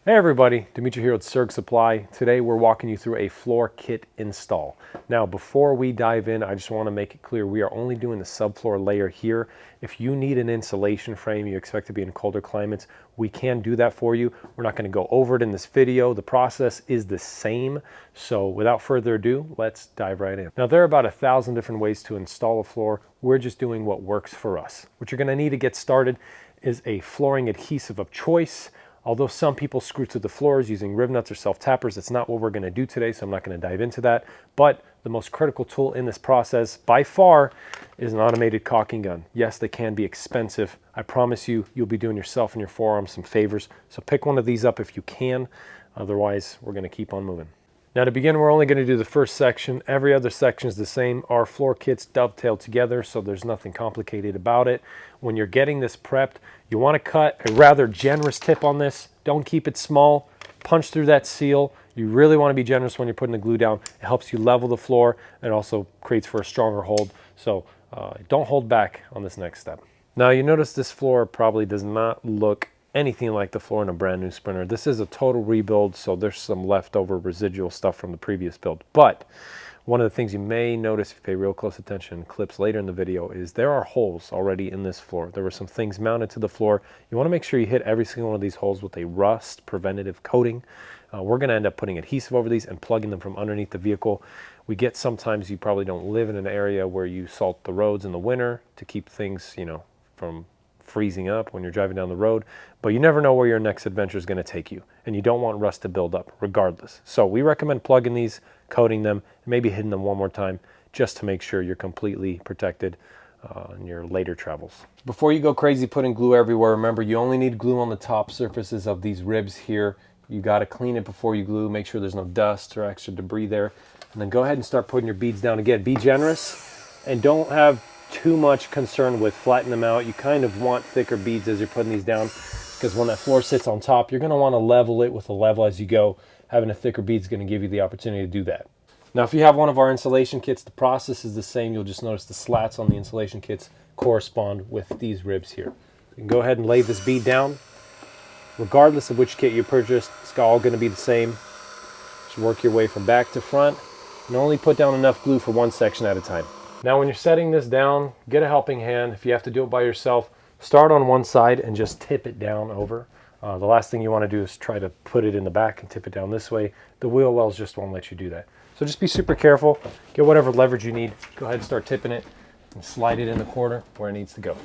Hey everybody, Dimitri here with Serg Supply. Today we're walking you through a floor kit install. Now before we dive in, I just want to make it clear we are only doing the subfloor layer here. If you need an insulation frame, you expect to be in colder climates, we can do that for you. We're not going to go over it in this video. The process is the same. So without further ado, let's dive right in. Now there are about 1,000 different ways to install a floor. We're just doing what works for us. What you're going to need to get started is a flooring adhesive of choice. Although some people screw through the floors using rib nuts or self-tappers, that's not what we're going to do today, so I'm not going to dive into that. But the most critical tool in this process, by far, is an automated caulking gun. Yes, they can be expensive. I promise you, you'll be doing yourself and your forearm some favors. So pick one of these up if you can. Otherwise, we're going to keep on moving. Now to begin, we're only going to do the first section. Every other section is the same. Our floor kits dovetail together, so there's nothing complicated about it. When you're getting this prepped, you want to cut a rather generous tip on this. Don't keep it small. Punch through that seal. You really want to be generous when you're putting the glue down. It helps you level the floor and also creates for a stronger hold. So don't hold back on this next step. Now you notice this floor probably does not look anything like the floor in a brand new Sprinter. This is a total rebuild, so there's some leftover residual stuff from the previous build. But one of the things you may notice if you pay real close attention in clips later in the video is there are holes already in this floor. There were some things mounted to the floor. You want to make sure you hit every single one of these holes with a rust preventative coating. We're going to end up putting adhesive over these and plugging them from underneath the vehicle. We get sometimes you probably don't live in an area where you salt the roads in the winter to keep things, from freezing up when you're driving down the road, but you never know where your next adventure is going to take you, and you don't want rust to build up regardless. So we recommend plugging these, coating them, and maybe hitting them one more time just to make sure you're completely protected in your later travels. Before you go crazy putting glue everywhere, remember you only need glue on the top surfaces of these ribs here. You got to clean it before you glue, make sure there's no dust or extra debris there, and then go ahead and start putting your beads down again. Be generous and don't have too much concern with flattening them out. You kind of want thicker beads as you're putting these down, because when that floor sits on top, you're going to want to level it with a level as you go. Having a thicker bead is going to give you the opportunity to do that. Now if you have one of our insulation kits, the process is the same. You'll just notice the slats on the insulation kits correspond with these ribs here. You can go ahead and lay this bead down. Regardless of which kit you purchased, it's all going to be the same. Just work your way from back to front and only put down enough glue for one section at a time. Now when you're setting this down, get a helping hand. If you have to do it by yourself, start on one side and just tip it down over. The last thing you want to do is try to put it in the back and tip it down this way. The wheel wells just won't let you do that. So just be super careful. Get whatever leverage you need. Go ahead and start tipping it and slide it in the corner where it needs to go.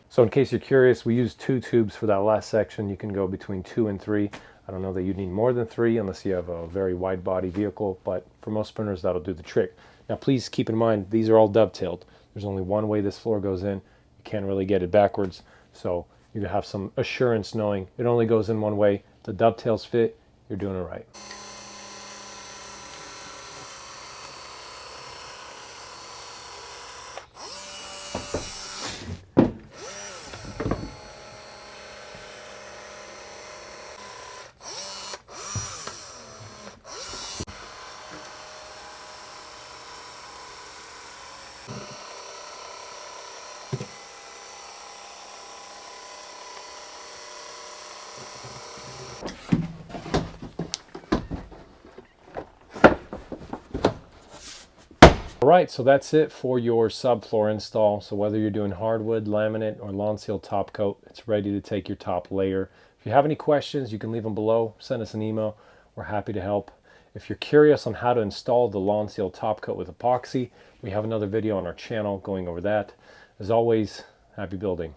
So in case you're curious, we use 2 tubes for that last section. You can go between 2 and 3. I don't know that you need more than 3 unless you have a very wide body vehicle, but for most Sprinters that'll do the trick. Now please keep in mind these are all dovetailed. There's only one way this floor goes in. You can't really get it backwards, so you have some assurance knowing it only goes in one way. The dovetails fit, you're doing it right. All right, so that's it for your subfloor install. So whether you're doing hardwood, laminate, or lawn seal top coat, it's ready to take your top layer. If you have any questions, you can leave them below. Send us an email. We're happy to help. If you're curious on how to install the lawn seal top coat with epoxy, we have another video on our channel going over that. As always, happy building.